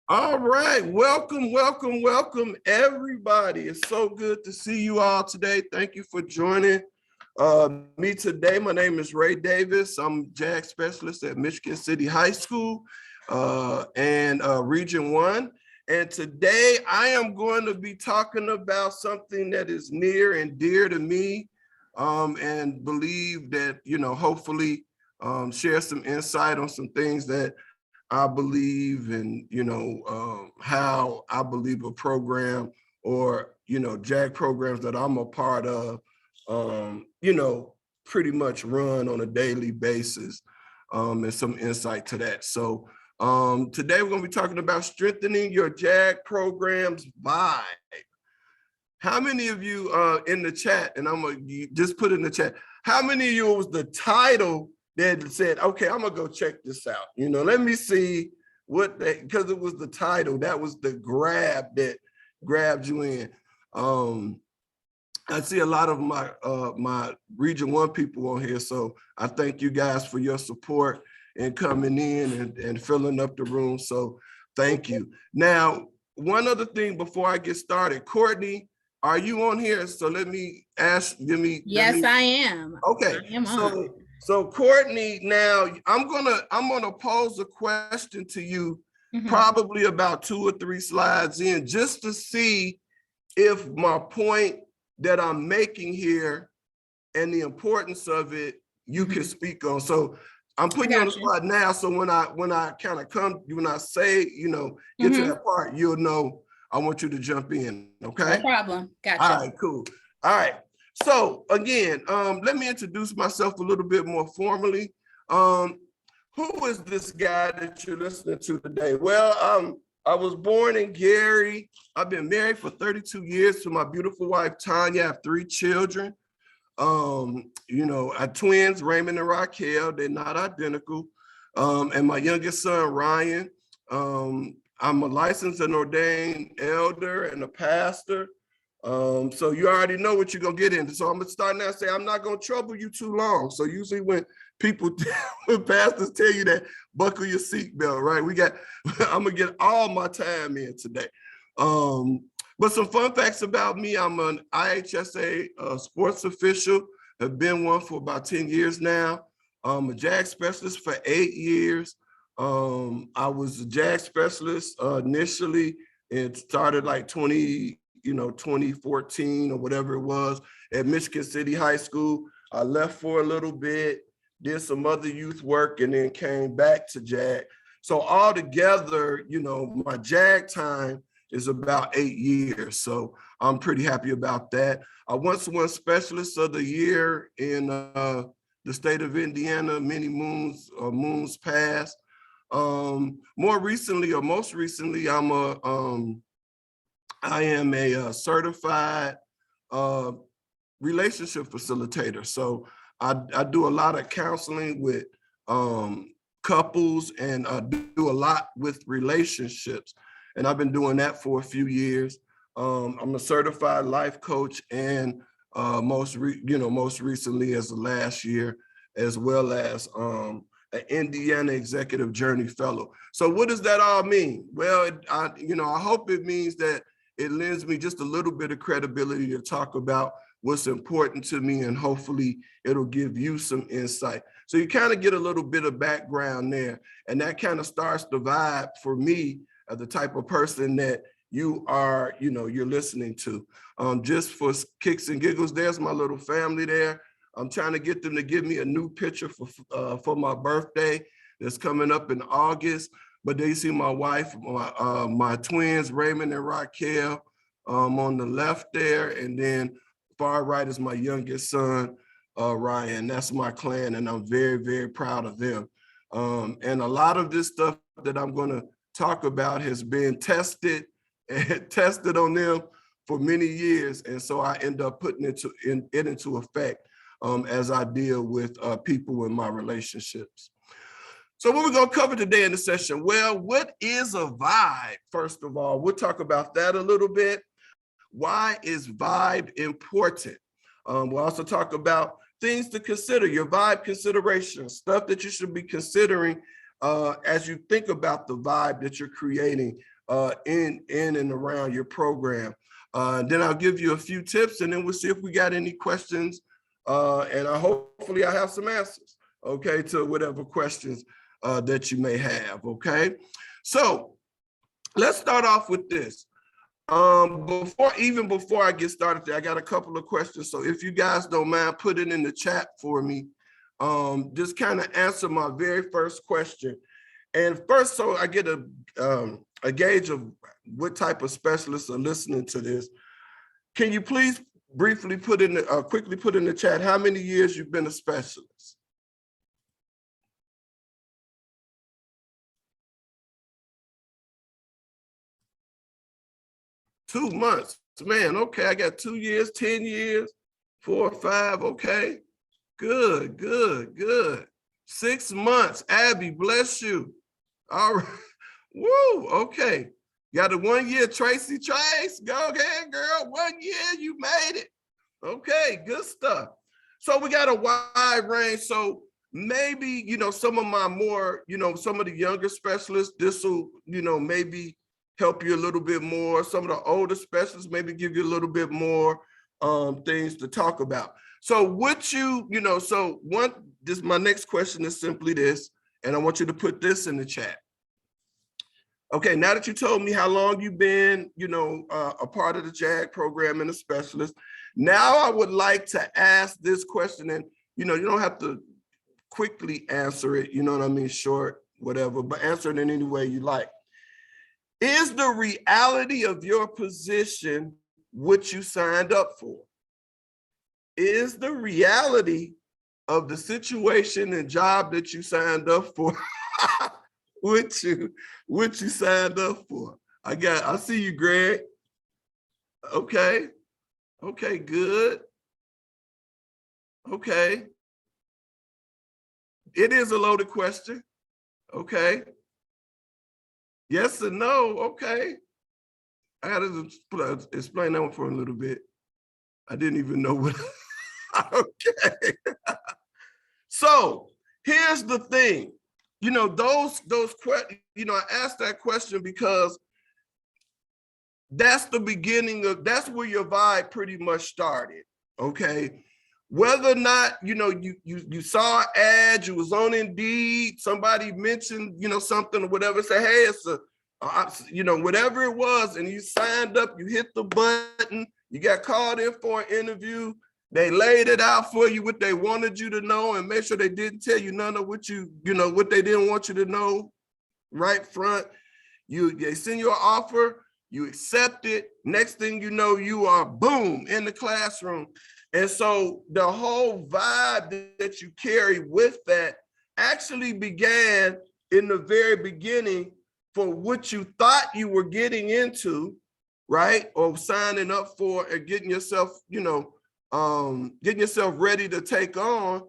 All right, welcome, everybody. It's so good to see you all today. Thank you for joining me today. My name is Ray Davis. I'm JAG specialist at Michigan City High School and Region 1. And today I am going to be talking about something that is near and dear to me and believe that, hopefully share some insight on some things that I believe in, how I believe a program or, JAG programs that I'm a part of, pretty much run on a daily basis and some insight to that. So today we're going to be talking about strengthening your JAG program's vibe. How many of you in the chat, and I'm going to just put in the chat, how many of you was the title that said, okay, I'm gonna go check this out. Let me see what because it was the title, that was the grab that grabbed you in. I see a lot of my Region 1 people on here, so I thank you guys for your support and coming in and filling up the room, so thank you. Now, one other thing before I get started, Courtney, are you on here? So let me ask, Yes, I am. Okay, I am so Courtney, now I'm gonna pose a question to you, probably about 2 or 3 slides in, just to see if my point that I'm making here and the importance of it, you can speak on. So I'm putting you on the spot now. So when I kind of when I say, get to that part, you'll know I want you to jump in. Okay. No problem. Gotcha. All right, cool. All right. So again, let me introduce myself a little bit more formally. Who is this guy that you're listening to today? Well, I was born in Gary. I've been married for 32 years to my beautiful wife, Tanya. I have 3 children. I twins, Raymond and Raquel. They're not identical. And my youngest son, Ryan. I'm a licensed and ordained elder and a pastor. So you already know what you're gonna get into. So I'm gonna start now and say I'm not gonna trouble you too long. So usually when when pastors tell you that, buckle your seatbelt, right? I'm gonna get all my time in today. But some fun facts about me: I'm an IHSA sports official. Have been one for about 10 years now. I'm a JAG specialist for 8 years. I was a JAG specialist initially. It started like 2014 or whatever it was at Michigan City High School. I left for a little bit, did some other youth work, and then came back to JAG. So altogether, my JAG time is about 8 years. So I'm pretty happy about that. I once won Specialist of the Year in the state of Indiana, many moons past. Most recently, I am a certified relationship facilitator. So I do a lot of counseling with couples and do a lot with relationships. And I've been doing that for a few years. I'm a certified life coach and most recently as of last year, as well as an Indiana Executive Journey Fellow. So what does that all mean? Well, I hope it means that it lends me just a little bit of credibility to talk about what's important to me, and hopefully it'll give you some insight. So you kind of get a little bit of background there, and that kind of starts the vibe for me as the type of person that you are, you're listening to. Just for kicks and giggles, there's my little family there. I'm trying to get them to give me a new picture for my birthday that's coming up in August. But there you see my wife, my twins, Raymond and Raquel, on the left there. And then far right is my youngest son, Ryan. That's my clan, and I'm very, very proud of them. And a lot of this stuff that I'm going to talk about has been tested on them for many years. And so I end up putting it into effect as I deal with people in my relationships. So what we're going to cover today in the session, well, what is a vibe? First of all, we'll talk about that a little bit. Why is vibe important? We'll also talk about things to consider, your vibe considerations, stuff that you should be considering as you think about the vibe that you're creating in and around your program. Then I'll give you a few tips, and then we'll see if we got any questions. And hopefully I have some answers, okay, to whatever questions that you may have, okay? So let's start off with this. Before I get started there, I got a couple of questions. So if you guys don't mind, put it in the chat for me. Just kind of answer my very first question. And first, so I get a gauge of what type of specialists are listening to this. Can you please briefly quickly put in the chat how many years you've been a specialist? Two months, man. Okay, I got 2 years, 10 years, 4 or 5. Okay, good, good, good. 6 months, Abby, bless you. All right, woo. Okay, got a 1 year, Tracy. Trace, go ahead, girl. 1 year, you made it. Okay, good stuff. So we got a wide range. So maybe, some of my more, some of the younger specialists, this will, maybe help you a little bit more. Some of the older specialists maybe give you a little bit more things to talk about. So my next question is simply this, and I want you to put this in the chat. Okay, now that you told me how long you've been, a part of the JAG program and a specialist, now I would like to ask this question, and, you don't have to quickly answer it, you know what I mean, short, whatever, but answer it in any way you like. Is the reality of your position what you signed up for? Is the reality of the situation and job that you signed up for what you signed up for? I see you, Greg. Okay. Okay, good. Okay. It is a loaded question. Okay. Yes or no? Okay. I gotta explain that one for a little bit. I didn't even know what. Okay. So here's the thing. Those questions, I asked that question because that's the beginning that's where your vibe pretty much started. Okay. Whether or not, you saw an ad, you was on Indeed, somebody mentioned, something or whatever, say, hey, it's whatever it was, and you signed up, you hit the button, you got called in for an interview, they laid it out for you, what they wanted you to know, and make sure they didn't tell you none of what what they didn't want you to know right front. They send you an offer, you accept it, next thing you know, you are, boom, in the classroom. And so the whole vibe that you carry with that actually began in the very beginning for what you thought you were getting into, right? Or signing up for and getting yourself, getting yourself ready to take on.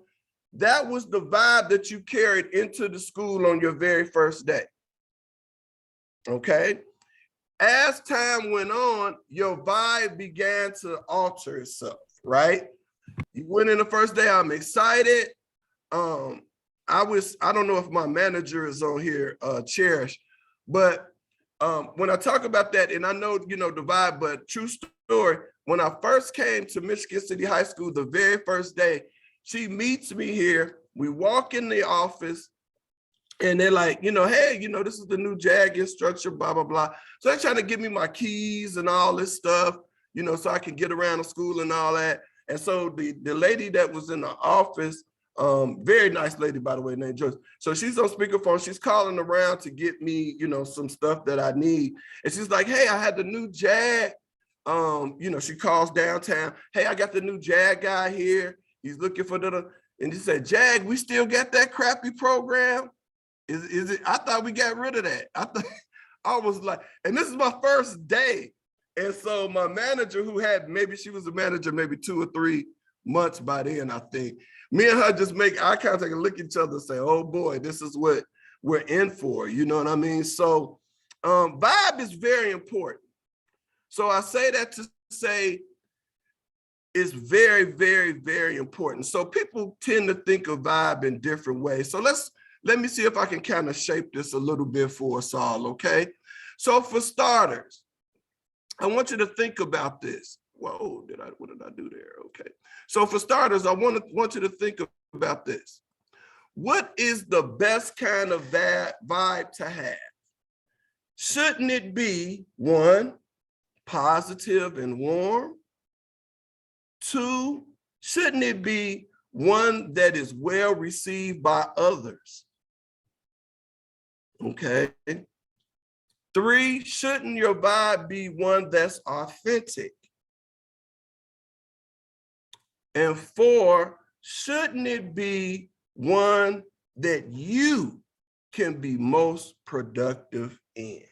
That was the vibe that you carried into the school on your very first day. Okay. As time went on, your vibe began to alter itself. Right? You went in the first day, I'm excited. I don't know if my manager is on here, Cherish, but when I talk about that, and I know, the vibe, but true story, when I first came to Michigan City High School, the very first day, she meets me here, we walk in the office, and they're like, hey, this is the new JAG instructor, blah, blah, blah. So they're trying to give me my keys and all this stuff, so I can get around the school and all that. And so the lady that was in the office, very nice lady, by the way, named Joyce. So she's on speakerphone. She's calling around to get me, some stuff that I need. And she's like, hey, I had the new JAG. She calls downtown. Hey, I got the new JAG guy here. He's looking for and he said, JAG, we still got that crappy program? Is it? I thought we got rid of that. I was like, and this is my first day. And so my manager, who she was a manager maybe 2 or 3 months by then, I think, me and her just make eye contact and look at each other and say, oh boy, this is what we're in for. You know what I mean? So vibe is very important. So I say that to say it's very, very, very important. So people tend to think of vibe in different ways. So let me see if I can kind of shape this a little bit for us all, okay? So for starters, I want you to think about this. Whoa, what did I do there? Okay. So for starters, I want you to think about this. What is the best kind of vibe to have? Shouldn't it be 1, positive and warm? 2, shouldn't it be one that is well received by others? Okay. 3, shouldn't your vibe be one that's authentic? And 4, shouldn't it be one that you can be most productive in?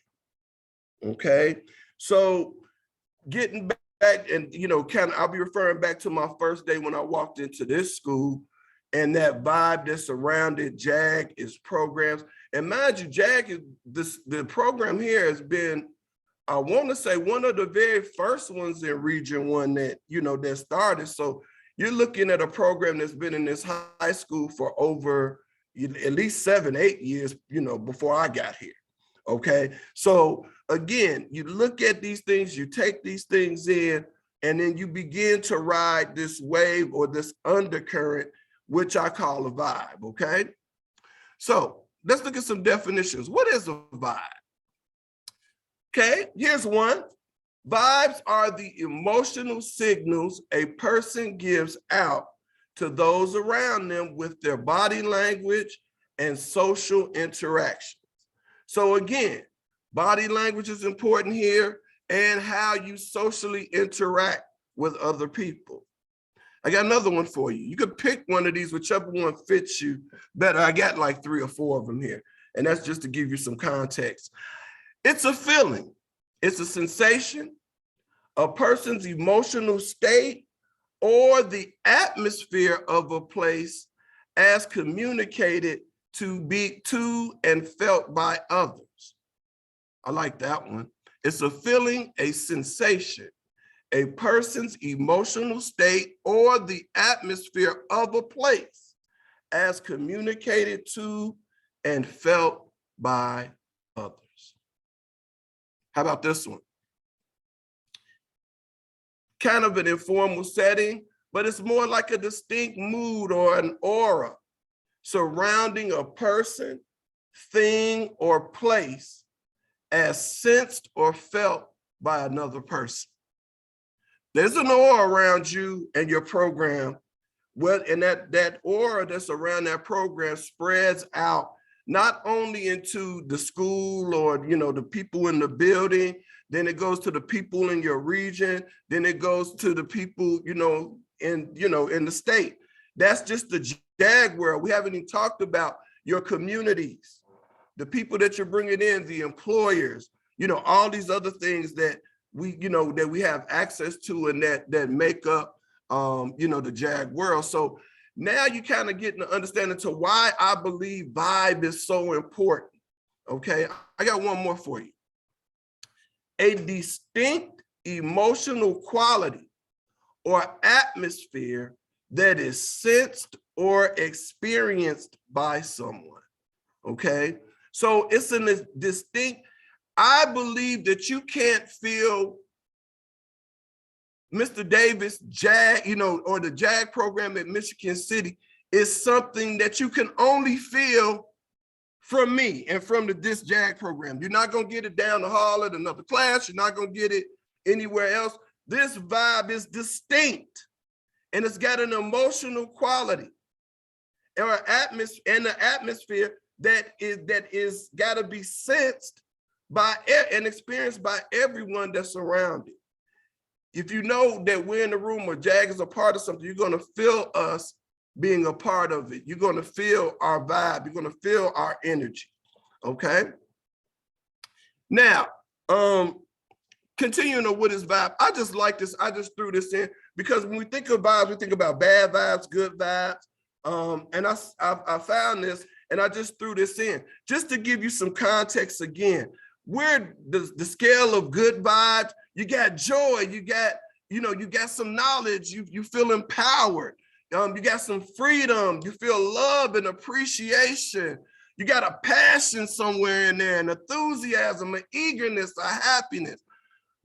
Okay, so getting back and, I'll be referring back to my first day when I walked into this school, and that vibe that surrounded JAG is programs. And mind you, JAG is the program here has been, I want to say, one of the very first ones in Region 1 that, that started. So you're looking at a program that's been in this high school for over at least 7, 8 years, before I got here. Okay. So again, you look at these things, you take these things in, and then you begin to ride this wave or this undercurrent, which I call a vibe. Okay. So let's look at some definitions. What is a vibe? Okay, here's one. Vibes are the emotional signals a person gives out to those around them with their body language and social interactions. So again, body language is important here, and how you socially interact with other people. I got another one for you. You could pick one of these, whichever one fits you better. I got like 3 or 4 of them here, and that's just to give you some context. It's a feeling, it's a sensation, a person's emotional state, or the atmosphere of a place as communicated to and felt by others. I like that one. It's a feeling, a sensation, a person's emotional state, or the atmosphere of a place as communicated to and felt by others. How about this one? Kind of an informal setting, but it's more like a distinct mood or an aura surrounding a person, thing, or place as sensed or felt by another person. There's an aura around you and your program, and that aura that's around that program spreads out not only into the school or the people in the building, then it goes to the people in your region, then it goes to the people in the state. That's just the JAG world. We haven't even talked about your communities, the people that you're bringing in, the employers, all these other things that we have access to and that make up the JAG world. So now you kind of get an understanding to why I believe vibe is so important. Okay, I got one more for you. A distinct emotional quality or atmosphere that is sensed or experienced by someone. Okay, so it's a distinct, I believe that you can't feel Mr. Davis JAG, or the JAG program at Michigan City is something that you can only feel from me and from this JAG program. You're not going to get it down the hall at another class. You're not going to get it anywhere else. This vibe is distinct, and it's got an emotional quality or an atmosphere that is got to be sensed by and experienced by everyone that's around it. If you know that we're in the room or JAG is a part of something, you're going to feel us being a part of it. You're going to feel our vibe. You're going to feel our energy. Okay. Now, continuing on with this vibe, I just like this. I just threw this in because when we think of vibes, we think about bad vibes, good vibes. And I found this and I just threw this in just to give you some context again. We're the scale of good vibes. You got joy, you got some knowledge, you feel empowered, you got some freedom, you feel love and appreciation, You got a passion somewhere in there, an enthusiasm, an eagerness, a happiness.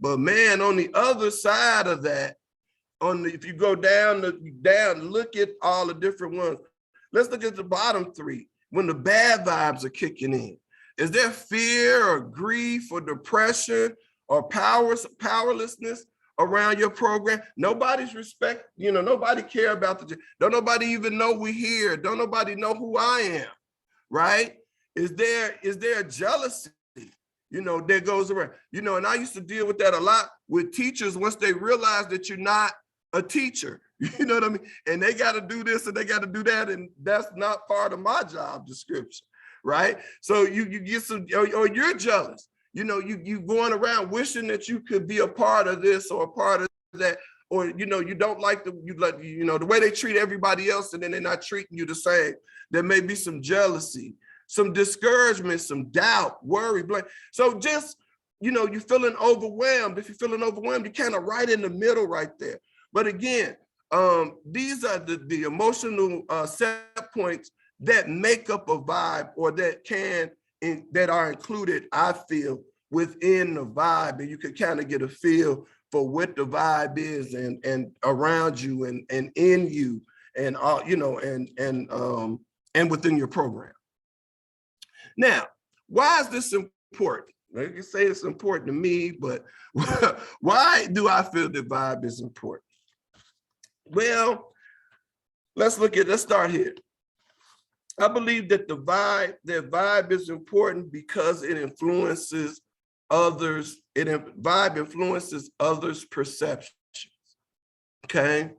But man, on the other side of that, if you go down, look at all the different ones. Let's look at the bottom three. When the bad vibes are kicking in, is there fear or grief or depression or powerlessness around your program? Nobody's nobody care about don't nobody even know we're here. Don't nobody know who I am, right? Is there a jealousy, that goes around? And I used to deal with that a lot with teachers once they realize that you're not a teacher, you know what I mean? And they got to do this and they got to do that, and that's not part of my job description, right? So you get some, or you're jealous, you going around wishing that you could be a part of this or a part of that, or you don't like the way they treat everybody else, and then they're not treating you the same. There may be some jealousy, some discouragement, some doubt, worry, blame. So just you're feeling overwhelmed. If you're feeling overwhelmed, you're kind of right in the middle right there. But again, these are the emotional set points that make up a vibe, or that are included, I feel, within the vibe, and you can kind of get a feel for what the vibe is and around you and in you and all, and within your program. Now, why is this important? You can say it's important to me, but why do I feel the vibe is important? Well, let's start here. I believe that the vibe is important because it influences others. Vibe influences others' perceptions. Okay.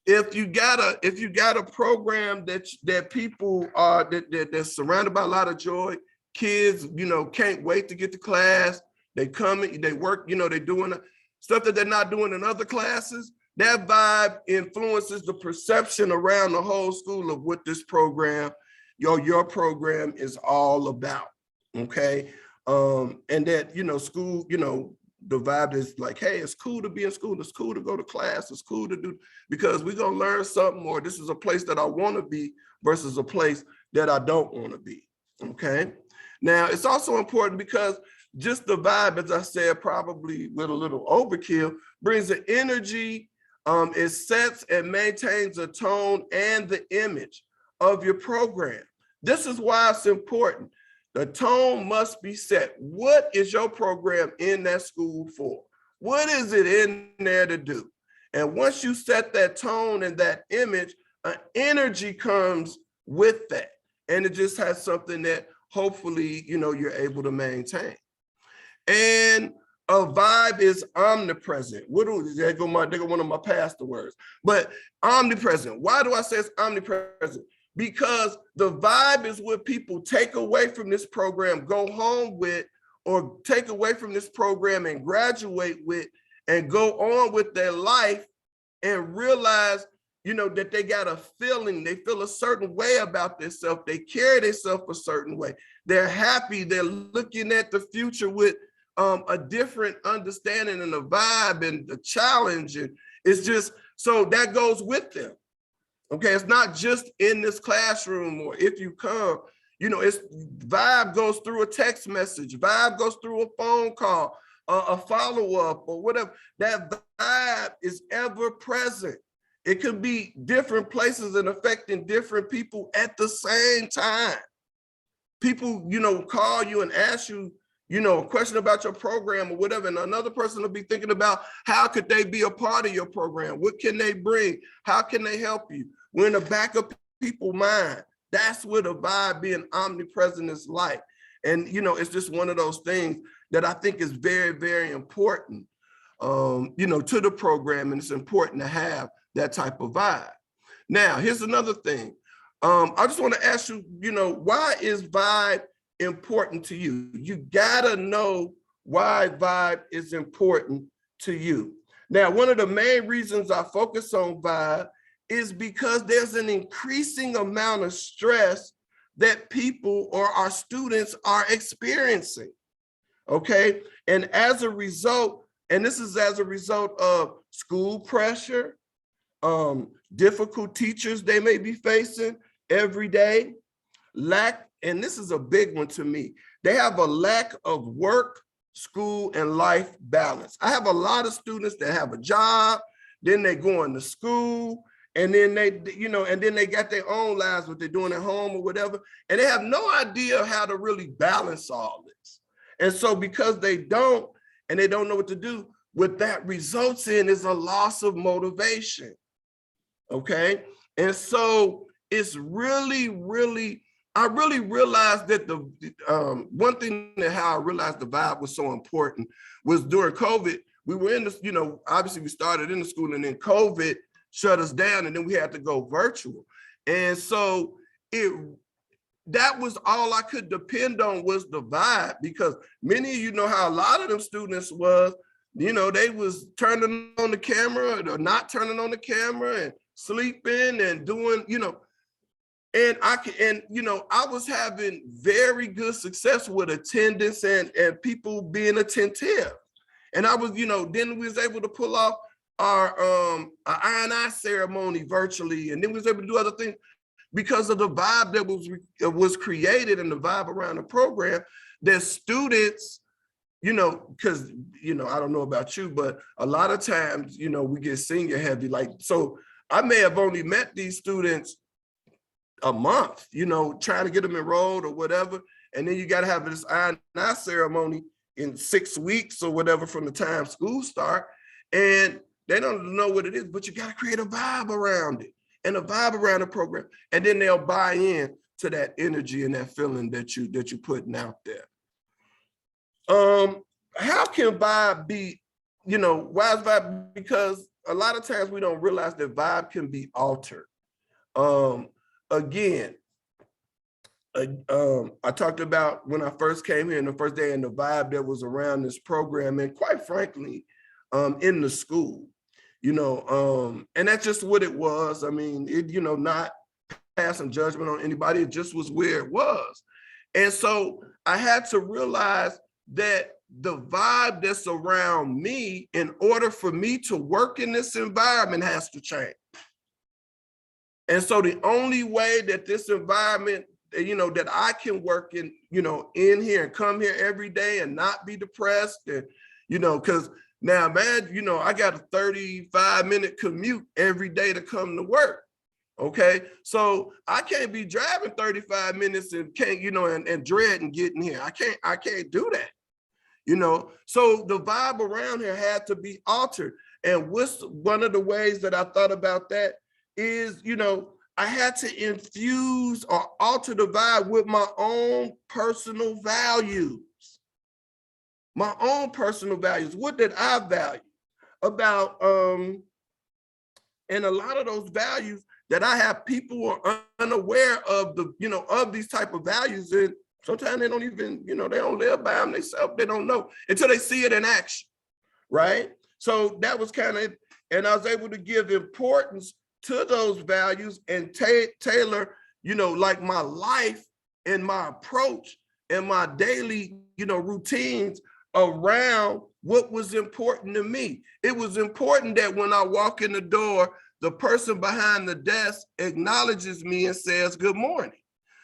If you got a program that people are that's surrounded by a lot of joy, kids, can't wait to get to class. They come in, they work, they're doing stuff that they're not doing in other classes. That vibe influences the perception around the whole school of what this program, your program is all about. Okay. And that, school, the vibe is like, hey, it's cool to be in school. It's cool to go to class. It's cool to do, because we're going to learn something, or this is a place that I want to be versus a place that I don't want to be. Okay. Now, it's also important because just the vibe, as I said, probably with a little overkill, brings the energy. It sets and maintains the tone and the image of your program. This is why it's important. The tone must be set. What is your program in that school for? What is it in there to do? And once you set that tone and that image, an energy comes with that. And it just has something that hopefully, you're able to maintain. And a vibe is omnipresent. They go one of my pastor words, but omnipresent. Why do I say it's omnipresent? Because the vibe is what people take away from this program, go home with, or take away from this program and graduate with, and go on with their life and realize, that they got a feeling, they feel a certain way about themselves. They carry themselves a certain way. They're happy. They're looking at the future with a different understanding and a vibe and the challenge. And it's just, so that goes with them. Okay, it's not just in this classroom, or if you come, it's vibe goes through a text message, vibe goes through a phone call, a follow-up or whatever. That vibe is ever present. It could be different places and affecting different people at the same time. People, call you and ask you, a question about your program or whatever, and another person will be thinking about how could they be a part of your program? What can they bring? How can they help you? We're in the back of people's mind. That's what a vibe being omnipresent is like. And, it's just one of those things that I think is very, very important, to the program. And it's important to have that type of vibe. Now, here's another thing. I just want to ask you, why is vibe important to you? You gotta know why vibe is important to you. Now, one of the main reasons I focus on vibe is because there's an increasing amount of stress that people or our students are experiencing. Okay, and as a result, and this is as a result of school pressure, difficult teachers they may be facing every day, lack and this is a big one to me, they have a lack of work, school, and life balance. I have a lot of students that have a job, then they go into school, and then they, and then they got their own lives, what they're doing at home or whatever, and they have no idea how to really balance all this. And so because they don't, and they don't know what to do, what that results in is a loss of motivation, okay? And so it's really, I really realized that the one thing that how I realized the vibe was so important was during COVID, we were in this, obviously we started in the school and then COVID shut us down and then we had to go virtual. And so that was all I could depend on was the vibe, because many of you know how a lot of them students was, they was turning on the camera or not turning on the camera and sleeping and doing, and I was having very good success with attendance and people being attentive. And I was, then we was able to pull off our I&I ceremony virtually, and then we was able to do other things because of the vibe that was created and the vibe around the program that students, because, I don't know about you, but a lot of times, we get senior heavy. So I may have only met these students a month, trying to get them enrolled or whatever. And then you got to have this I&I ceremony in 6 weeks or whatever from the time school start. And they don't know what it is, but you got to create a vibe around it and a vibe around the program. And then they'll buy in to that energy and that feeling that you're putting out there. How can vibe be, why is vibe? Because a lot of times we don't realize that vibe can be altered. Again, I talked about when I first came here in the first day and the vibe that was around this program, and quite frankly, in the school, and that's just what it was. I mean, not passing judgment on anybody, it just was where it was. And so I had to realize that the vibe that's around me, in order for me to work in this environment, has to change. And so the only way that this environment, that I can work in, in here and come here every day and not be depressed, and, because now, man, I got a 35-minute commute every day to come to work. Okay, so I can't be driving 35 minutes and can't, and dreading getting here. I can't do that. So the vibe around here had to be altered. And what's one of the ways that I thought about that is, I had to infuse or alter the vibe with my own personal values. My own personal values. What did I value about, and a lot of those values that I have, people are unaware of of these type of values, and sometimes they don't even, they don't live by them themselves. They don't know until they see it in action, right? So that was kind of, and I was able to give importance to those values and tailor, like my life and my approach and my daily, routines around what was important to me. It was important that when I walk in the door, the person behind the desk acknowledges me and says, good morning.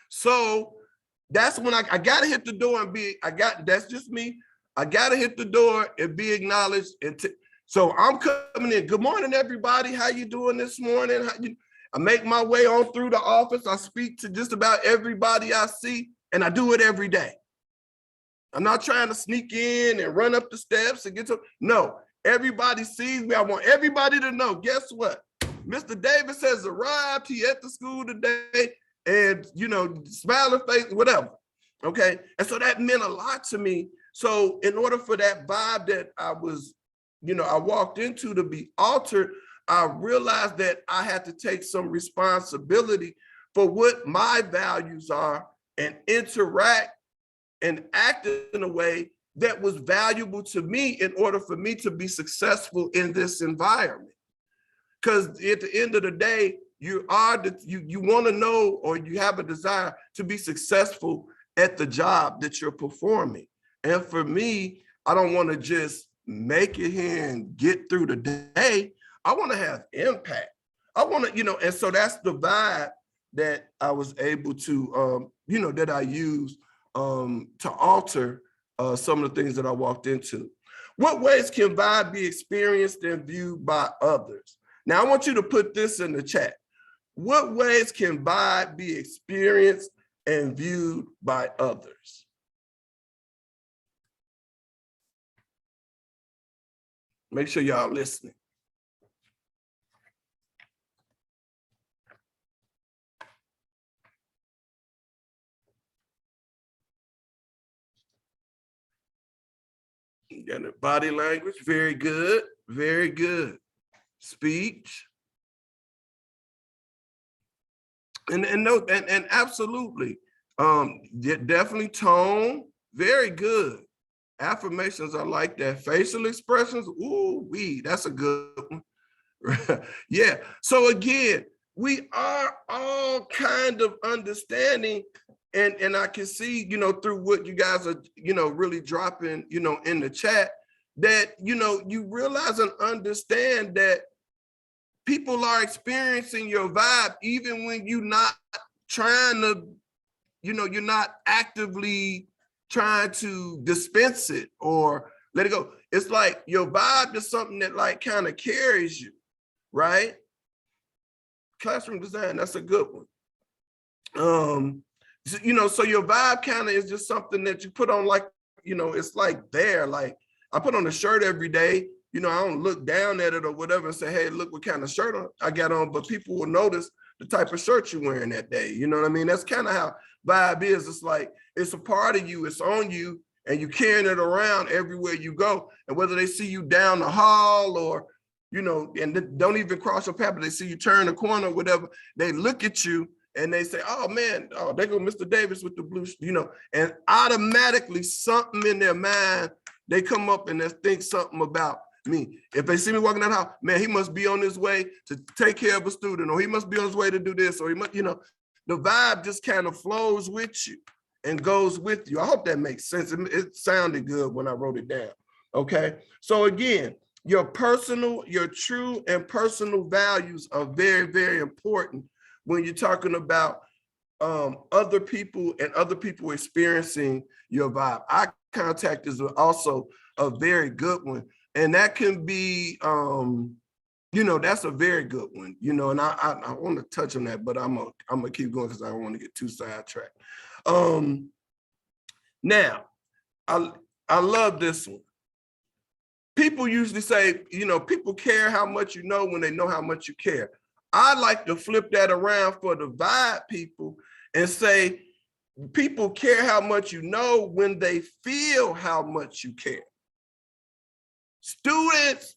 So that's when I got to hit the door and that's just me. I got to hit the door and be acknowledged. So I'm coming in. Good morning, everybody. How you doing this morning? I make my way on through the office. I speak to just about everybody I see, and I do it every day. I'm not trying to sneak in and run up the steps and no, everybody sees me. I want everybody to know, guess what? Mr. Davis has arrived. He at the school today and, smiling face, whatever. Okay. And so that meant a lot to me. So in order for that vibe that I was, I walked into to be altered, I realized that I had to take some responsibility for what my values are and interact and act in a way that was valuable to me in order for me to be successful in this environment. Because at the end of the day, you want to know, or you have a desire to be successful at the job that you're performing. And for me, I don't want to just make it here and get through the day. I want to have impact. I want to, and so that's the vibe that I was able to, that I use to alter some of the things that I walked into. What ways can vibe be experienced and viewed by others? Now, I want you to put this in the chat. What ways can vibe be experienced and viewed by others? Make sure y'all listening. You got the body language, very good, very good. Speech. And absolutely, definitely tone, very good. Affirmations are like that. Facial expressions, ooh, that's a good one. Yeah, so again, we are all kind of understanding, and I can see, through what you guys are, really dropping, in the chat, that, you realize and understand that people are experiencing your vibe, even when you're not trying to, you're not actively trying to dispense it or let it go. It's like your vibe is something that like kind of carries you, right? Classroom design, that's a good one. So your vibe kind of is just something that you put on, like, it's like there, like I put on a shirt every day. I don't look down at it or whatever and say, hey, look what kind of shirt I got on, but people will notice the type of shirt you're wearing that day. You know what I mean? That's kind of how vibe is. It's like, it's a part of you, it's on you, and you're carrying it around everywhere you go. And whether they see you down the hall or, and don't even cross your path, but they see you turn the corner or whatever, they look at you and they say, oh man, oh, there go Mr. Davis with the blue, and automatically something in their mind, they come up and they think something about me. If they see me walking down the house, man, he must be on his way to take care of a student, or he must be on his way to do this, or he must, the vibe just kind of flows with you and goes with you. I hope that makes sense. It sounded good when I wrote it down. Okay. So again, your true and personal values are very, very important when you're talking about other people and other people experiencing your vibe. Eye contact is also a very good one. And that can be, that's a very good one, and I want to touch on that, but I'm gonna keep going because I don't want to get too sidetracked. Now, I love this one. People usually say, people care how much you know when they know how much you care. I like to flip that around for the vibe people and say, people care how much you know when they feel how much you care. Students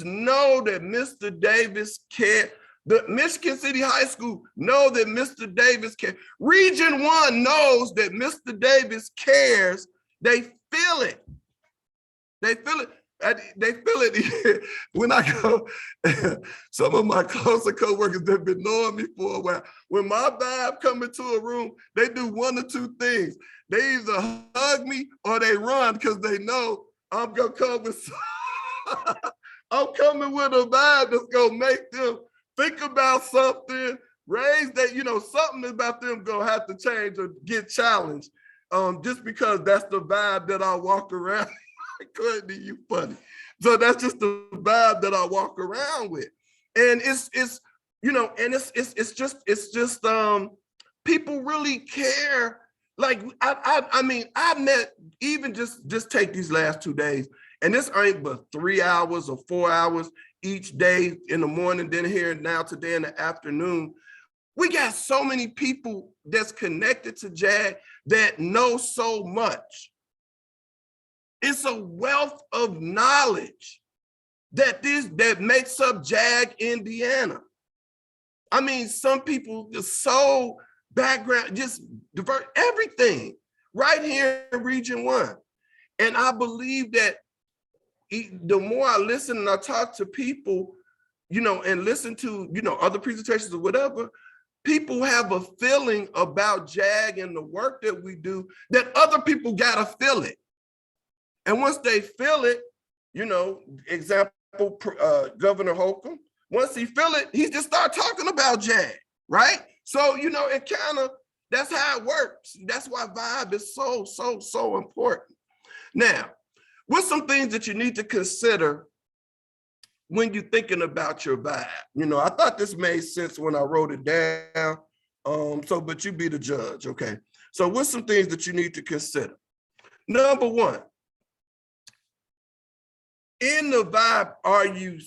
know that Mr. Davis cares. The Michigan City High School know that Mr. Davis cares. Region 1 knows that Mr. Davis cares. They feel it. They feel it. They feel it when I go. Some of my closer coworkers that have been knowing me for a while, when my vibe come into a room, they do one or two things. They either hug me or they run because they know I'm gonna come with I'm coming with a vibe that's gonna make them think about something, raise that, something about them gonna have to change or get challenged. Just because that's the vibe that I walk around. Courtney, you funny. So that's just the vibe that I walk around with. And it's just people really care. Like I mean, I met, even just take these last 2 days, and this ain't but 3 hours or 4 hours each day, in the morning, then here and now today in the afternoon. We got so many people that's connected to JAG that know so much. It's a wealth of knowledge that makes up JAG Indiana. I mean, some people just so background, just diverse, everything right here in Region 1. And I believe that the more I listen and I talk to people, and listen to, other presentations or whatever, people have a feeling about JAG and the work that we do, that other people gotta feel it. And once they feel it, example, Governor Holcomb, once he feel it, he just start talking about JAG. right? So, it kind of, that's how it works. That's why vibe is so important. Now, what's some things that you need to consider when you're thinking about your vibe? I thought this made sense when I wrote it down. But you be the judge, okay? So what's some things that you need to consider? Number one, in the vibe, are you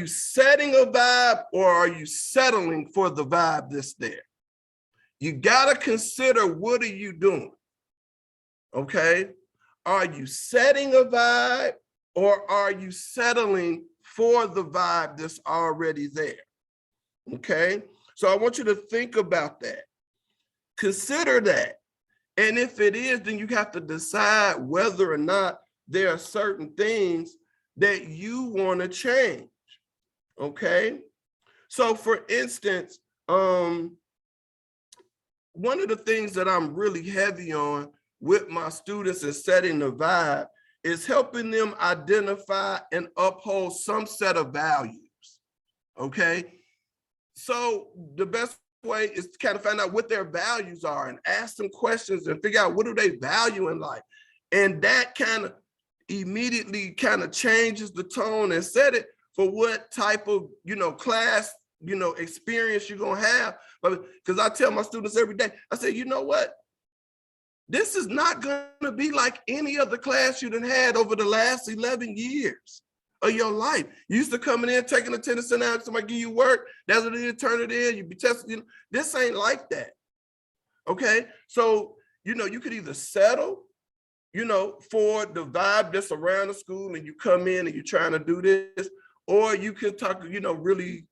setting a vibe or are you settling for the vibe that's there? You gotta consider, what are you doing? Okay? Are you setting a vibe or are you settling for the vibe that's already there? Okay? So I want you to think about that. Consider that. And if it is, then you have to decide whether or not there are certain things that you want to change. Okay? So for instance, one of the things that I'm really heavy on with my students in setting the vibe is helping them identify and uphold some set of values. Okay? So the best way is to kind of find out what their values are and ask them questions and figure out what do they value in life. And that kind of immediately kind of changes the tone and set it for what type of, class, experience you're going to have. Because I tell my students every day, I say, you know what? This is not going to be like any other class you done had over the last 11 years of your life. You used to coming in, taking attendance, and out, somebody give you work, that's what it is, turn it in, you be tested. This ain't like that. Okay? So, you could either settle, for the vibe that's around the school and you come in and you're trying to do this, or you can talk, really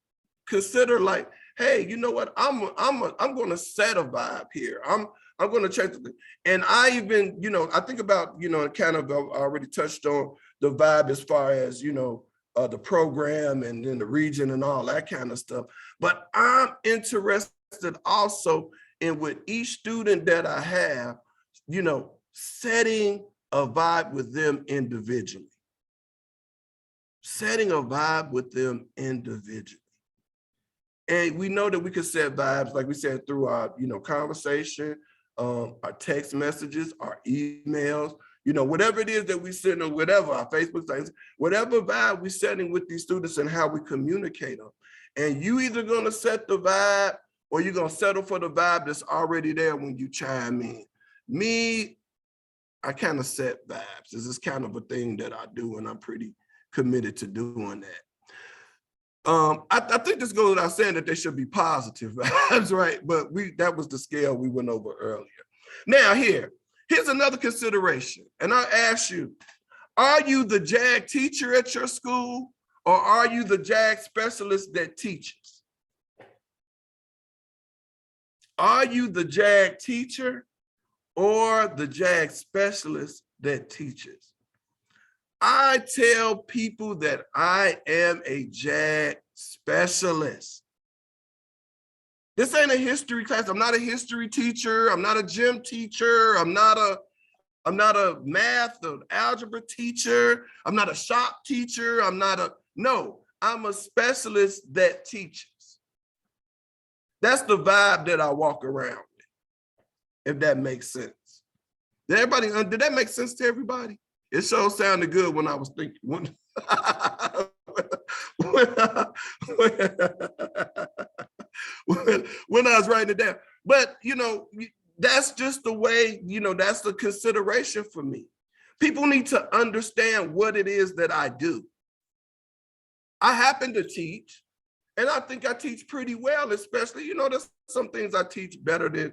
consider like, hey, you know what? I'm going to set a vibe here. I'm going to change the thing. And I even, I think about, kind of already touched on the vibe as far as, the program and then the region and all that kind of stuff. But I'm interested also in with each student that I have, setting a vibe with them individually. Setting a vibe with them individually. And we know that we can set vibes, like we said, through our, conversation, our text messages, our emails, whatever it is that we send or whatever, our Facebook things, whatever vibe we're setting with these students and how we communicate them. And you either going to set the vibe or you're going to settle for the vibe that's already there when you chime in. Me, I kind of set vibes. This is kind of a thing that I do, and I'm pretty committed to doing that. I think this goes without saying that they should be positive vibes, right? But that was the scale we went over earlier. Now here's another consideration. And I ask you, are you the JAG teacher at your school or are you the JAG specialist that teaches? Are you the JAG teacher or the JAG specialist that teaches? I tell people that I am a JAG specialist. This ain't a history class. I'm not a history teacher. I'm not a gym teacher. I'm not a math or algebra teacher. I'm not a shop teacher. No, I'm a specialist that teaches. That's the vibe that I walk around with, if that makes sense. Did that make sense to everybody? It sure sounded good when I was thinking, when I was writing it down. But, that's just the way, that's the consideration for me. People need to understand what it is that I do. I happen to teach, and I think I teach pretty well, especially, there's some things I teach better than,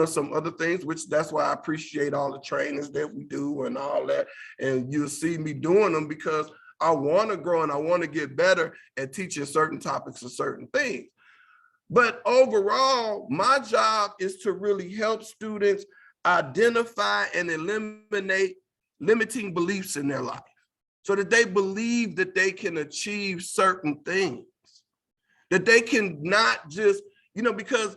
some other things, which that's why I appreciate all the trainings that we do and all that. And you'll see me doing them because I want to grow and I want to get better at teaching certain topics or certain things. But overall, my job is to really help students identify and eliminate limiting beliefs in their life so that they believe that they can achieve certain things, that they can not just, because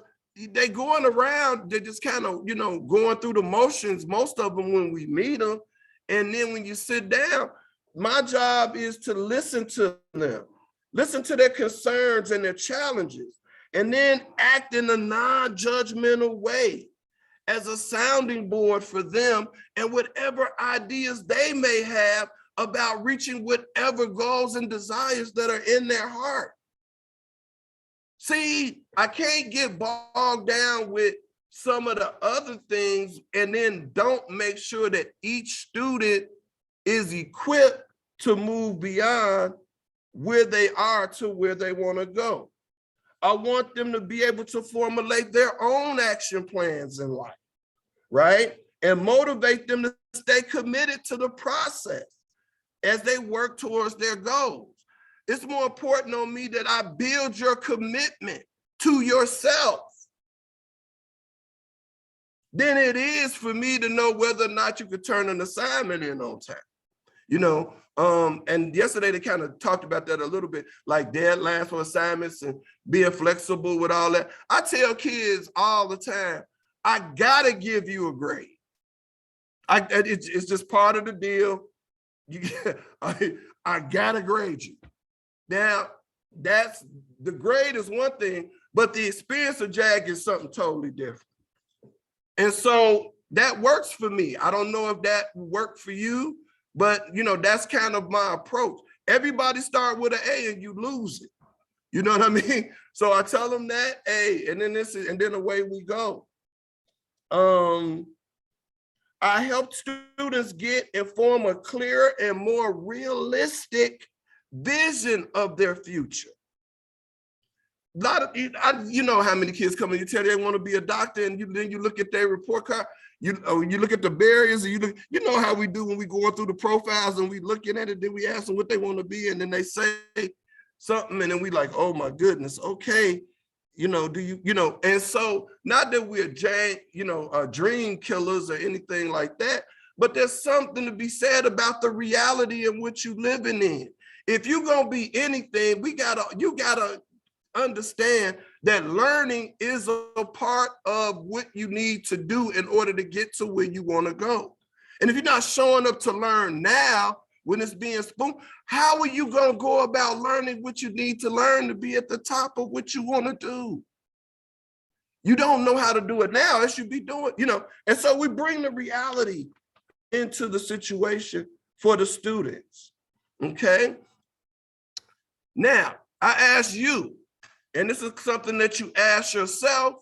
they going around, they're just kind of, going through the motions, most of them when we meet them. And then when you sit down, my job is to listen to them, listen to their concerns and their challenges, and then act in a non-judgmental way as a sounding board for them and whatever ideas they may have about reaching whatever goals and desires that are in their heart. See, I can't get bogged down with some of the other things and then don't make sure that each student is equipped to move beyond where they are to where they want to go. I want them to be able to formulate their own action plans in life, right? And motivate them to stay committed to the process as they work towards their goals. It's more important on me that I build your commitment to yourself than it is for me to know whether or not you could turn an assignment in on time. You know, and yesterday they kind of talked about that a little bit, like deadlines for assignments and being flexible with all that. I tell kids all the time, I gotta give you a grade. It's just part of the deal. I gotta grade you. Now, that's the grade is one thing, but the experience of JAG is something totally different. And so that works for me. I don't know if that worked for you, but you know, that's kind of my approach. Everybody start with an A and you lose it. You know what I mean? So I tell them that A, and then away we go. I help students get and form a clearer and more realistic vision of their future. A lot of, you know how many kids come and you tell they want to be a doctor, and then you look at their report card, you look at the barriers, and you know how we do when we going through the profiles and we looking at it, then we ask them what they want to be, and then they say something, and then we like, oh my goodness, okay, you know, and so not that we're dream killers or anything like that, but there's something to be said about the reality in which you living in. If you're gonna be anything, you gotta understand that learning is a part of what you need to do in order to get to where you want to go. And if you're not showing up to learn now, when it's being spoon, how are you going to go about learning what you need to learn to be at the top of what you want to do? You don't know how to do it now, as you be doing, you know. And so we bring the reality into the situation for the students. Okay. Now, I ask you, and this is something that you ask yourself.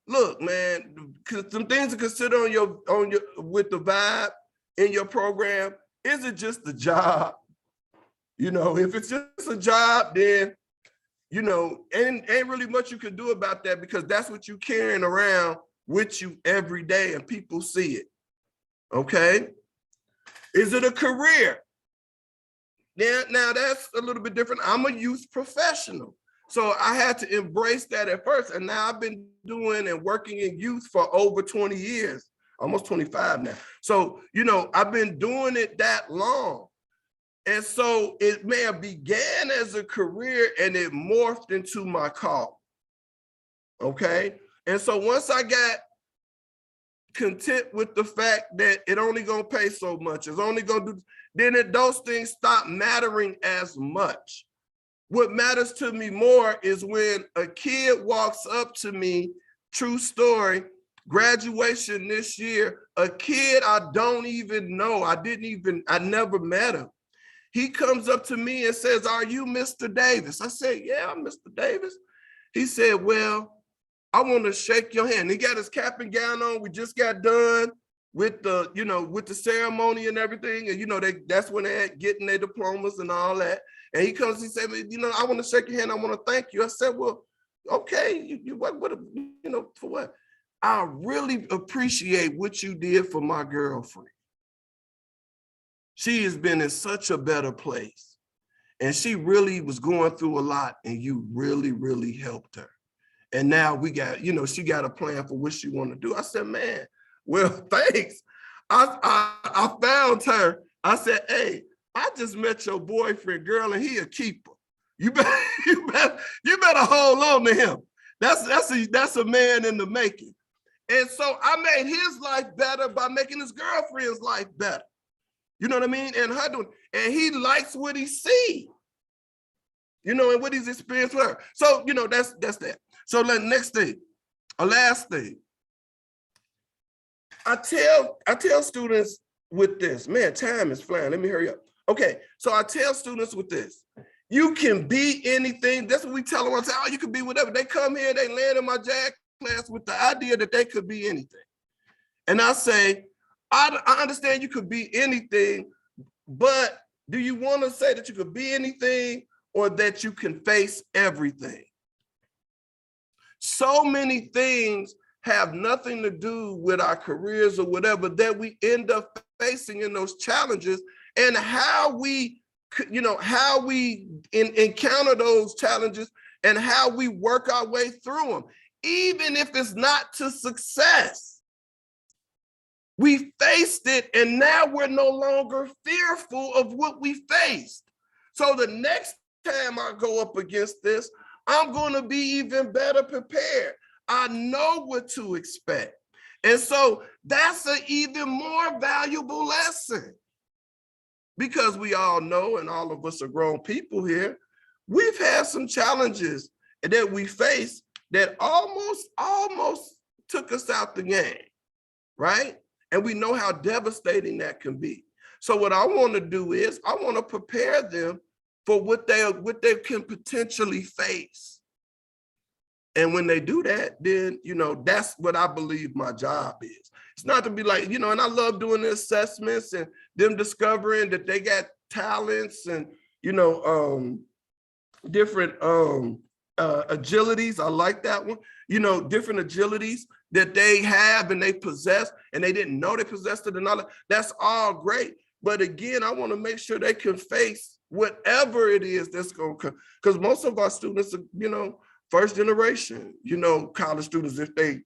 Look, man, some things to consider with the vibe in your program. Is it just a job? You know, if it's just a job, then, you know, ain't really much you can do about that, because that's what you're carrying around with you every day and people see it. Okay. Is it a career? Now that's a little bit different. I'm a youth professional. So I had to embrace that at first. And now I've been doing and working in youth for over 20 years, almost 25 now. So, you know, I've been doing it that long. And so it may have began as a career and it morphed into my call. Okay. And so once I got content with the fact that it only gonna pay so much, it's only gonna do, then those things stop mattering as much. What matters to me more is when a kid walks up to me, true story, graduation this year, a kid I don't even know, I never met him. He comes up to me and says, "Are you Mr. Davis?" I said, "Yeah, I'm Mr. Davis." He said, "Well, I want to shake your hand." He got his cap and gown on. We just got done with the, you know, with the ceremony and everything. And, you know, that's when they're getting their diplomas and all that. And he comes, he said, "You know, I want to shake your hand. I want to thank you." I said, "Well, okay, what, you know, for what? I really appreciate what you did for my girlfriend. She has been in such a better place. And she really was going through a lot, and you really, really helped her. And now we got, you know, she got a plan for what she want to do." I said, "Man, well, thanks. I found her." I said, "Hey, I just met your boyfriend, girl, and he a keeper. You better hold on to him. That's a man in the making." And so I made his life better by making his girlfriend's life better. You know what I mean? And her doing, and he likes what he sees, you know, and what he's experienced with her. So, you know, that's that. So the next thing, a last thing. I tell students with this, man, time is flying. Let me hurry up. Okay, so I tell students with this, you can be anything. That's what we tell them. I say, oh, you can be whatever. They come here, they land in my JAG class with the idea that they could be anything. And I say, I understand you could be anything, but do you want to say that you could be anything or that you can face everything? So many things have nothing to do with our careers or whatever that we end up facing in those challenges, and how we, how we encounter those challenges and how we work our way through them, even if it's not to success. We faced it, and now we're no longer fearful of what we faced. So the next time I go up against this, I'm going to be even better prepared. I know what to expect. And so that's an even more valuable lesson, because we all know, and all of us are grown people here, we've had some challenges that we face that almost took us out the game, right? And we know how devastating that can be. So what I want to do is I want to prepare them for what they can potentially face. And when they do that, then, that's what I believe my job is. It's not to be like, and I love doing the assessments and them discovering that they got talents and, different agilities. I like that one. Different agilities that they have and they possess, and they didn't know they possessed it and all that. That's all great. But again, I want to make sure they can face whatever it is that's going to come. Because most of our students are, first generation, college students, if they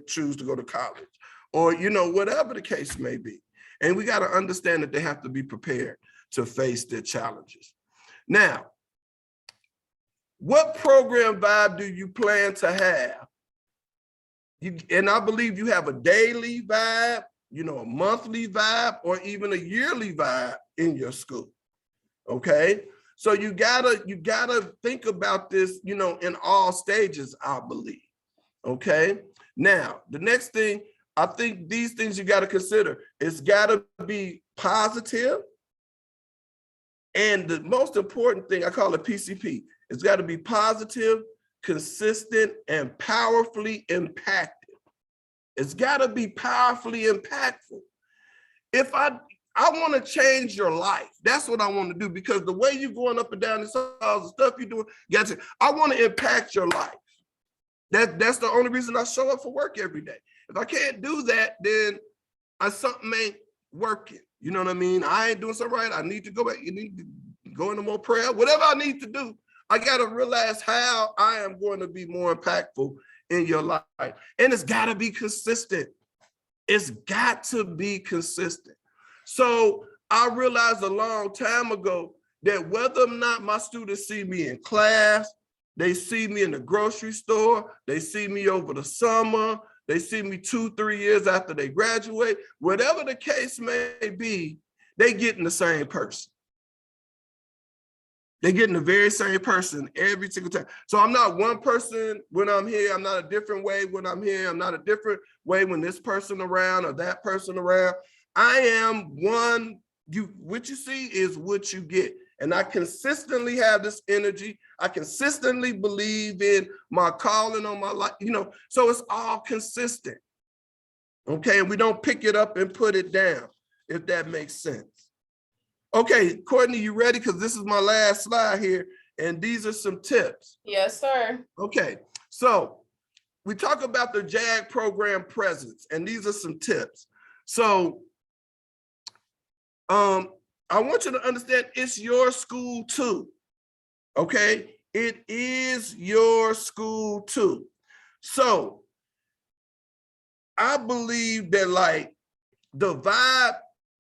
choose to go to college, or, whatever the case may be. And we got to understand that they have to be prepared to face their challenges. Now, what program vibe do you plan to have? And I believe you have a daily vibe, a monthly vibe, or even a yearly vibe in your school. Okay. So you gotta think about this, in all stages, I believe. Okay. Now, the next thing, I think these things you gotta consider. It's gotta be positive. And the most important thing, I call it PCP. It's gotta be positive, consistent, and powerfully impactful. It's gotta be powerfully impactful. If I want to change your life. That's what I want to do, because the way you're going up and down this all the stuff you're doing, I want to impact your life. That's the only reason I show up for work every day. If I can't do that, then something ain't working. You know what I mean? I ain't doing something right. I need to go back. You need to go into more prayer. Whatever I need to do, I got to realize how I am going to be more impactful in your life. And it's got to be consistent. It's got to be consistent. So I realized a long time ago that whether or not my students see me in class, they see me in the grocery store, they see me over the summer, they see me 2-3 years after they graduate, whatever the case may be, they getting the same person. They're getting the very same person every single time. So I'm not one person when I'm here. I'm not a different way when I'm here. I'm not a different way when this person around or that person around. I am one. What you see is what you get. And I consistently have this energy. I consistently believe in my calling on my life, so it's all consistent. Okay, and we don't pick it up and put it down, if that makes sense. Okay, Courtney, you ready? Because this is my last slide here, and these are some tips. Yes, sir. Okay, so we talk about the JAG program presence, and these are some tips. So I want you to understand it's your school too, okay? It is your school too. So I believe that the vibe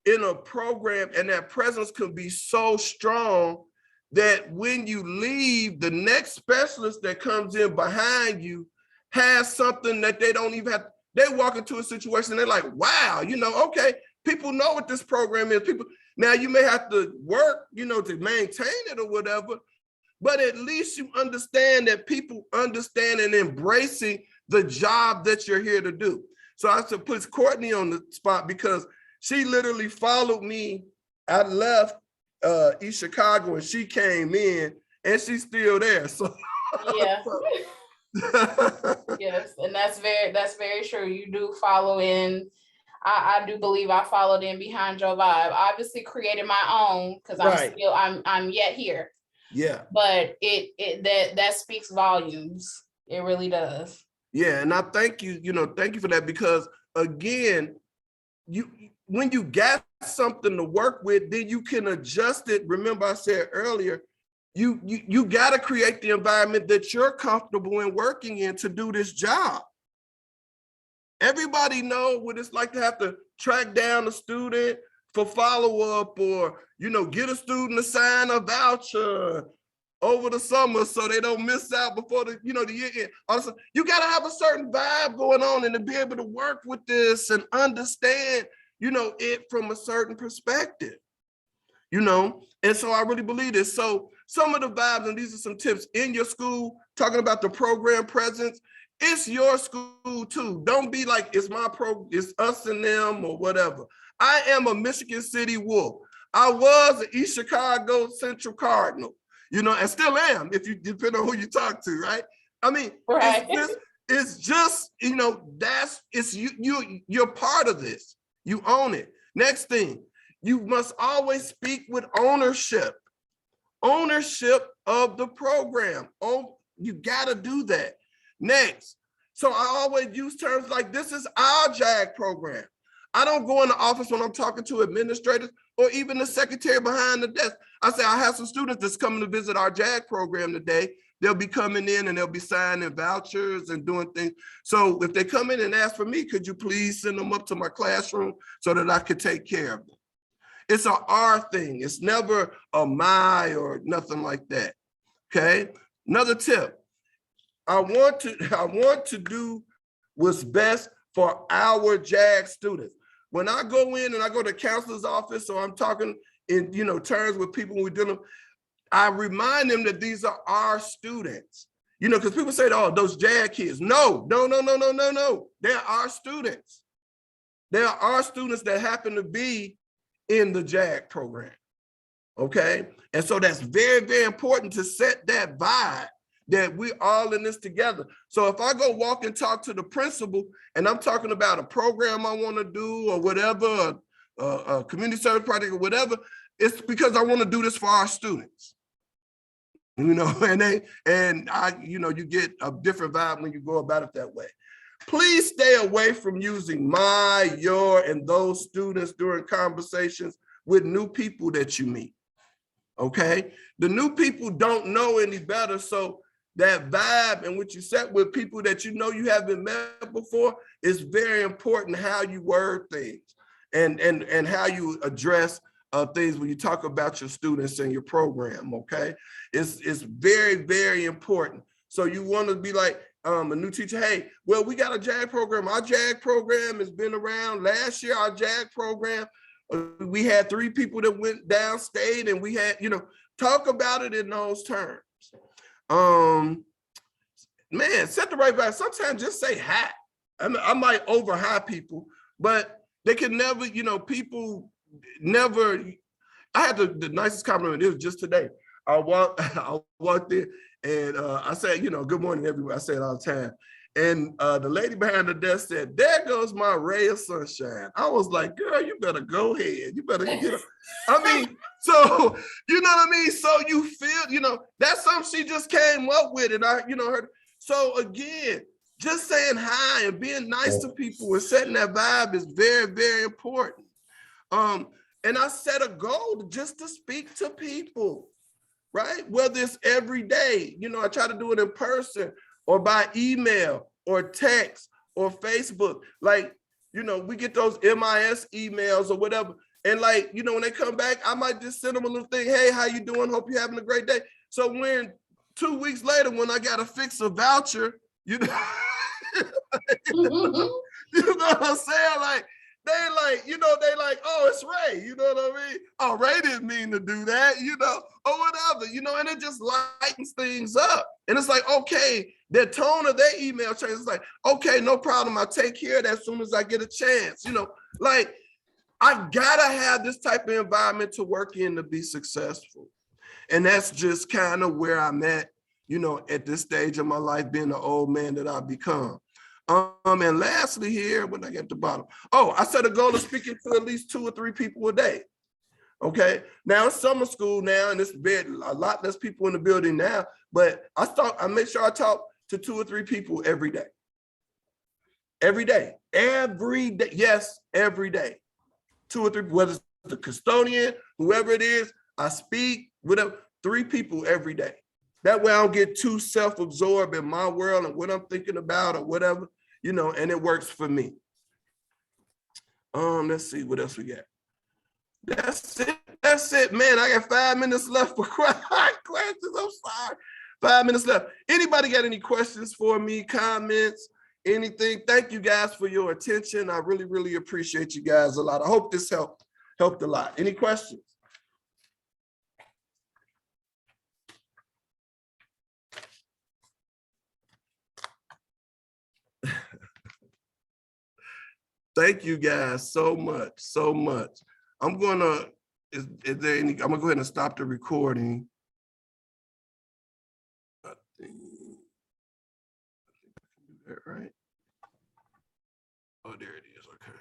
in a program and that presence can be so strong that when you leave, the next specialist that comes in behind you has something that they don't even have. They walk into a situation, they're like, wow, okay, people know what this program is. Now you may have to work, to maintain it or whatever, but at least you understand that people understand and embracing the job that you're here to do. So I should put Courtney on the spot because she literally followed me. I left East Chicago and she came in and she's still there. So yeah. Yes, and that's very true. You do follow in. I do believe I followed in behind your vibe. Obviously created my own because I'm yet here. Yeah. But that speaks volumes. It really does. Yeah, and I thank you, thank you for that, because again, when you got something to work with, then you can adjust it. Remember I said earlier, you got to create the environment that you're comfortable in working in to do this job. Everybody know what it's like to have to track down a student for follow-up, or get a student to sign a voucher over the summer so they don't miss out before the year end. Also, you got to have a certain vibe going on and to be able to work with this and understand it from a certain perspective, and so I really believe this. So some of the vibes, and these are some tips in your school, talking about the program presence. It's your school too. Don't be like, it's my it's us and them or whatever. I am a Michigan City Wolf. I was an East Chicago Central Cardinal, and still am, if you depend on who you talk to, right? I mean, right. it's just, you're part of this. You own it. Next thing, you must always speak with ownership of the program. Oh, you got to do that. Next, so I always use terms like, this is our JAG program. I don't go in the office when I'm talking to administrators or even the secretary behind the desk. I say, I have some students that's coming to visit our JAG program today. They'll be coming in and they'll be signing vouchers and doing things. So if they come in and ask for me, could you please send them up to my classroom so that I could take care of them? It's an our thing. It's never a my or nothing like that. Okay. Another tip. I want to do what's best for our JAG students. When I go in and I go to counselor's office, or I'm talking in terms with people we're dealing, I remind them that these are our students. Because people say, oh, those JAG kids. No. They're our students. They're our students that happen to be in the JAG program. Okay. And so that's very, very important to set that vibe that we're all in this together. So if I go walk and talk to the principal and I'm talking about a program I want to do or whatever, a community service project or whatever, it's because I want to do this for our students. And you get a different vibe when you go about it that way. Please stay away from using my, your, and those students during conversations with new people that you meet. Okay? The new people don't know any better, so that vibe and what you set with people that you haven't met before is very important. How you word things and how you address things when you talk about your students and your program. Okay, it's very, very important. So you want to be like a new teacher. Hey, well, we got a JAG program. Our JAG program has been around. Last year, our JAG program, we had 3 people that went downstate, and we had talk about it in those terms. Man, set the right vibe. Sometimes just say hi. I might over hi people, but they can never, people never. I had the nicest compliment. It was just today. I walked in and I said, good morning, everyone. I say it all the time. And the lady behind the desk said, there goes my ray of sunshine. I was like, girl, you better go ahead. You better get up. I mean, so, you know what I mean? So you feel, that's something she just came up with. And I, her. So again, just saying hi and being nice to people and setting that vibe is very, very important. And I set a goal just to speak to people, right? Whether it's every day, I try to do it in person or by email or text or Facebook. Like, we get those MIS emails or whatever. And like, when they come back, I might just send them a little thing. Hey, how you doing? Hope you're having a great day. So when 2 weeks later, when I got to fix a voucher, you know what I'm saying? Like, they like, you know, they like, oh, it's Ray, you know what I mean? Oh, Ray didn't mean to do that, you know, or whatever, you know, and it just lightens things up. And it's like, okay, the tone of their email changes. It's like, okay, no problem. I'll take care of that as soon as I get a chance, you know, like I gotta have this type of environment to work in to be successful. And that's just kind of where I'm at, you know, at this stage of my life, being the old man that I've become. And lastly here, when I get to the bottom, oh, I set a goal of speaking to at least 2 or 3 people a day. Okay, now it's summer school now, and it's a lot less people in the building now, but I make sure I talk to 2 or 3 people every day. Every day, yes, every day. 2 or 3, whether it's the custodian, whoever it is, I speak, whatever, 3 people every day. That way I don't get too self-absorbed in my world and what I'm thinking about or whatever, you know, and it works for me. Let's see what else we got. That's it, man. I got 5 minutes left for questions. I'm sorry. 5 minutes left. Anybody got any questions for me, comments, anything? Thank you guys for your attention. I really, really appreciate you guys a lot. I hope this helped a lot. Any questions? Thank you guys so much, so much. I'm gonna go ahead and stop the recording. I think I can do that, right? Oh, there it is, okay.